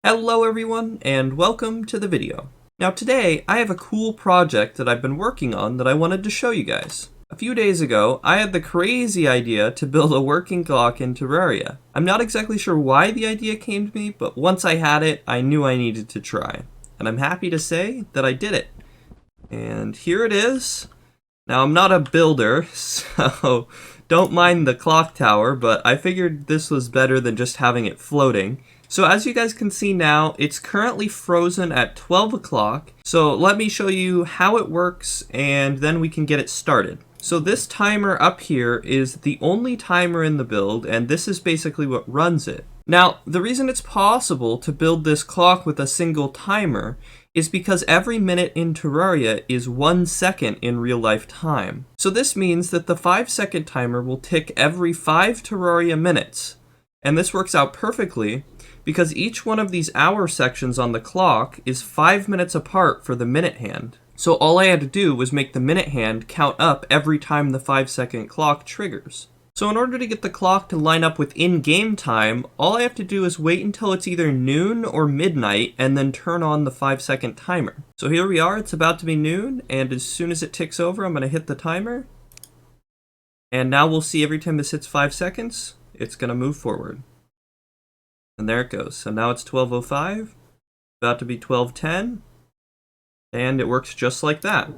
Hello everyone, and welcome to the video. Now today, I have a cool project that I've been working on that I wanted to show you guys. A few days ago, I had the crazy idea to build a working clock in Terraria. I'm not exactly sure why the idea came to me, but once I had it, I knew I needed to try. And I'm happy to say that I did it. And here it is. Now I'm not a builder, so don't mind the clock tower, but I figured this was better than just having it floating. So as you guys can see now, it's currently frozen at 12 o'clock. So let me show you how it works and then we can get it started. So this timer up here is the only timer in the build, and this is basically what runs it. Now, the reason it's possible to build this clock with a single timer is because every minute in Terraria is 1 second in real life time. So this means that the 5-second timer will tick every 5 Terraria minutes. And this works out perfectly because each one of these hour sections on the clock is 5 minutes apart for the minute hand. So all I had to do was make the minute hand count up every time the 5-second clock triggers. So in order to get the clock to line up with in-game time, all I have to do is wait until it's either noon or midnight and then turn on the 5-second timer. So here we are, it's about to be noon, and as soon as it ticks over, I'm going to hit the timer. And now we'll see every time this hits 5 seconds, it's going to move forward. And there it goes. So now it's 12:05, about to be 12:10, and it works just like that.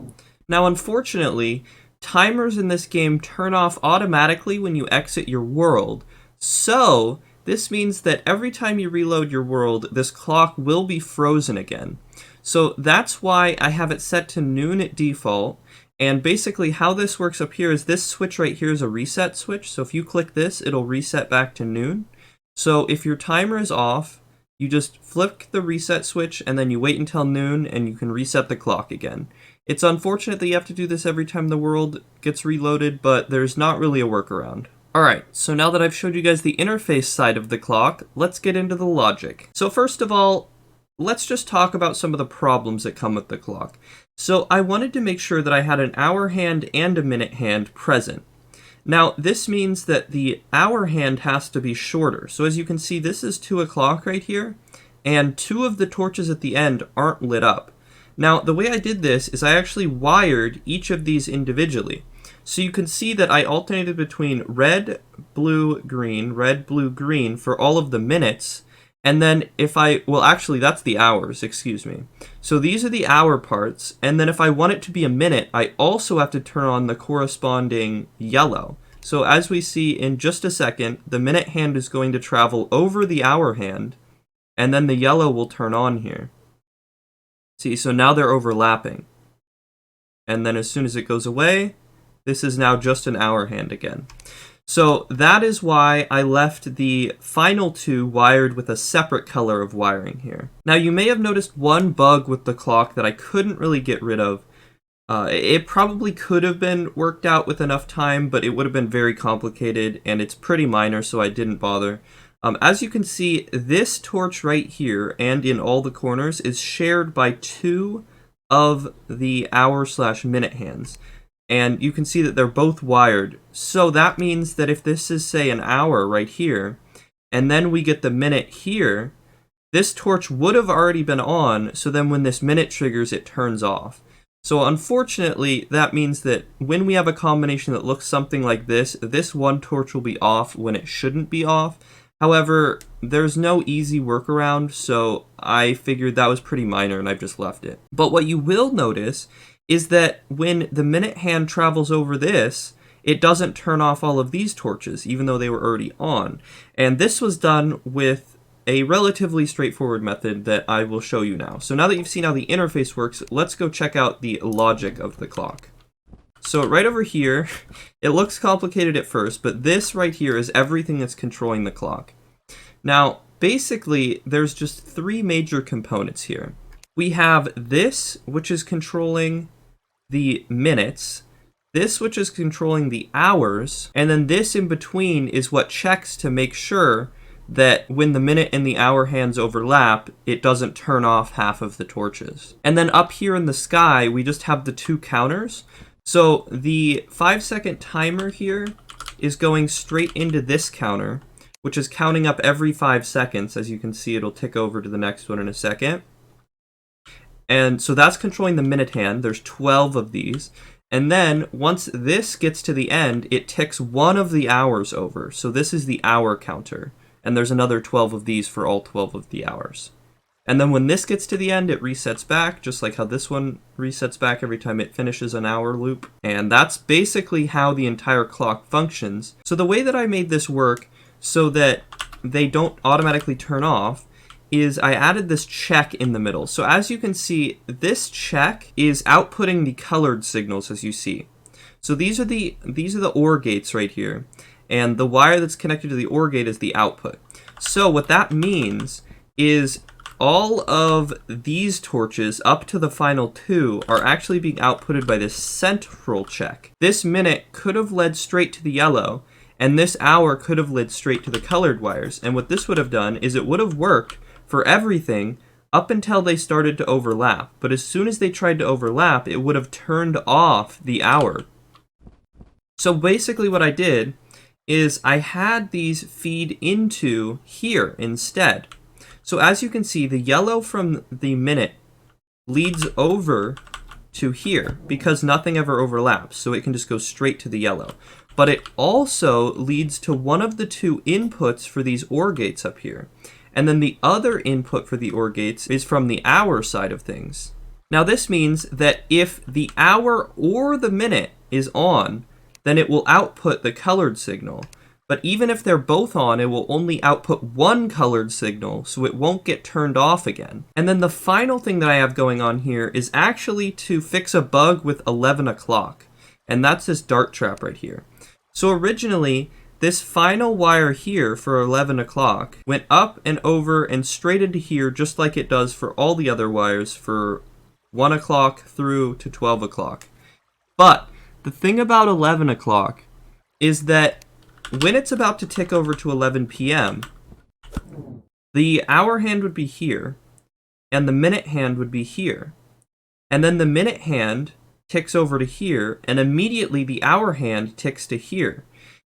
Now unfortunately, timers in this game turn off automatically when you exit your world. So this means that every time you reload your world, this clock will be frozen again. So that's why I have it set to noon at default. And basically how this works up here is this switch right here is a reset switch. So if you click this, it'll reset back to noon. So if your timer is off, you just flick the reset switch and then you wait until noon and you can reset the clock again. It's unfortunate that you have to do this every time the world gets reloaded, but there's not really a workaround. Alright, so now that I've showed you guys the interface side of the clock, let's get into the logic. So first of all, let's just talk about some of the problems that come with the clock. So I wanted to make sure that I had an hour hand and a minute hand present. Now, this means that the hour hand has to be shorter. So as you can see, this is 2 o'clock right here, and 2 of the torches at the end aren't lit up. Now, the way I did this is I actually wired each of these individually. So you can see that I alternated between red, blue, green for all of the minutes. And then actually that's the hours, excuse me. So these are the hour parts, and then if I want it to be a minute, I also have to turn on the corresponding yellow. So as we see in just a second, the minute hand is going to travel over the hour hand, and then the yellow will turn on here. See, so now they're overlapping. And then as soon as it goes away, this is now just an hour hand again. So that is why I left the final 2 wired with a separate color of wiring here. Now you may have noticed one bug with the clock that I couldn't really get rid of. It probably could have been worked out with enough time, but it would have been very complicated, and it's pretty minor, so I didn't bother. As you can see, this torch right here and in all the corners is shared by 2 of the hour/minute hands. And you can see that they're both wired. So that means that if this is, say, an hour right here, and then we get the minute here, this torch would have already been on, so then when this minute triggers, it turns off. So unfortunately, that means that when we have a combination that looks something like this one torch will be off when it shouldn't be off. However, there's no easy workaround, so I figured that was pretty minor and I've just left it. But what you will notice is that when the minute hand travels over this, it doesn't turn off all of these torches, even though they were already on. And this was done with a relatively straightforward method that I will show you now. So now that you've seen how the interface works, let's go check out the logic of the clock. So right over here, it looks complicated at first, but this right here is everything that's controlling the clock. Now, basically, there's just 3 major components here. We have this, which is controlling the minutes, this which is controlling the hours, and then this in between is what checks to make sure that when the minute and the hour hands overlap, it doesn't turn off half of the torches. And then up here in the sky, we just have the 2 counters. So the 5-second timer here is going straight into this counter, which is counting up every 5 seconds. As you can see, it'll tick over to the next one in a second. And so that's controlling the minute hand. There's 12 of these. And then once this gets to the end, it ticks one of the hours over. So this is the hour counter. And there's another 12 of these for all 12 of the hours. And then when this gets to the end, it resets back, just like how this one resets back every time it finishes an hour loop. And that's basically how the entire clock functions. So the way that I made this work so that they don't automatically turn off is I added this check in the middle. So as you can see, this check is outputting the colored signals, as you see. So these are the OR gates right here. And the wire that's connected to the OR gate is the output. So what that means is all of these torches up to the final 2 are actually being outputted by this central check. This minute could have led straight to the yellow, and this hour could have led straight to the colored wires. And what this would have done is it would have worked for everything up until they started to overlap. But as soon as they tried to overlap, it would have turned off the hour. So basically what I did is I had these feed into here instead. So as you can see, the yellow from the minute leads over to here because nothing ever overlaps, so it can just go straight to the yellow. But it also leads to one of the 2 inputs for these OR gates up here. And then the other input for the OR gates is from the hour side of things. Now this means that if the hour or the minute is on, then it will output the colored signal. But even if they're both on, it will only output one colored signal, so it won't get turned off again. And then the final thing that I have going on here is actually to fix a bug with 11 o'clock. And that's this dart trap right here. So originally, this final wire here for 11 o'clock went up and over and straight into here just like it does for all the other wires for 1 o'clock through to 12 o'clock. But the thing about 11 o'clock is that when it's about to tick over to 11 p.m., the hour hand would be here, and the minute hand would be here. And then the minute hand ticks over to here, and immediately the hour hand ticks to here.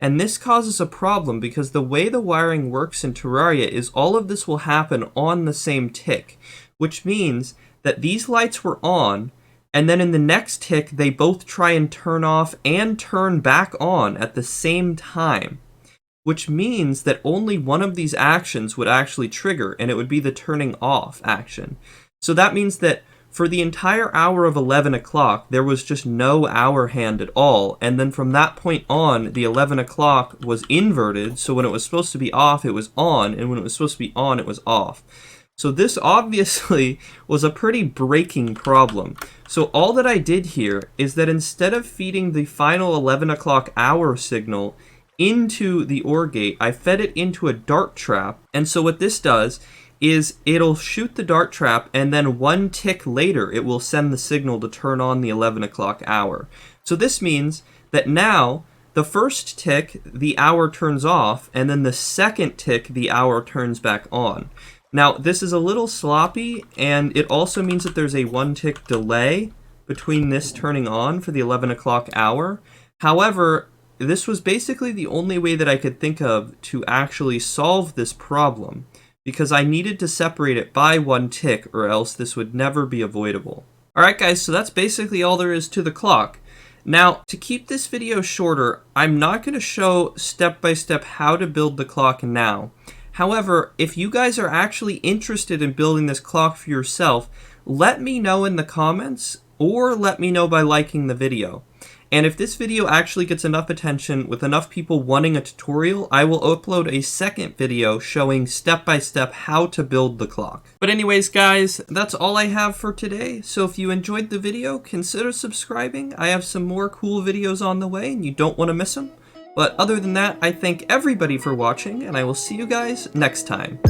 And this causes a problem because the way the wiring works in Terraria is all of this will happen on the same tick, which means that these lights were on, and then in the next tick, they both try and turn off and turn back on at the same time, which means that only one of these actions would actually trigger, and it would be the turning off action. So that means that for the entire hour of 11 o'clock, there was just no hour hand at all, and then from that point on, the 11 o'clock was inverted, so when it was supposed to be off, it was on, and when it was supposed to be on, it was off. So this obviously was a pretty breaking problem. So all that I did here is that instead of feeding the final 11 o'clock hour signal into the OR gate, I fed it into a dart trap. And so what this does is it'll shoot the dart trap, and then 1 tick later, it will send the signal to turn on the 11 o'clock hour. So this means that now the first tick, the hour turns off, and then the second tick, the hour turns back on. Now, this is a little sloppy, and it also means that there's a 1 tick delay between this turning on for the 11 o'clock hour. However, this was basically the only way that I could think of to actually solve this problem, because I needed to separate it by 1 tick, or else this would never be avoidable. Alright guys, so that's basically all there is to the clock. Now, to keep this video shorter, I'm not going to show step-by-step how to build the clock now. However, if you guys are actually interested in building this clock for yourself, let me know in the comments, or let me know by liking the video. And if this video actually gets enough attention with enough people wanting a tutorial, I will upload a second video showing step-by-step how to build the clock. But anyways guys, that's all I have for today. So if you enjoyed the video, consider subscribing. I have some more cool videos on the way and you don't want to miss them. But other than that, I thank everybody for watching, and I will see you guys next time.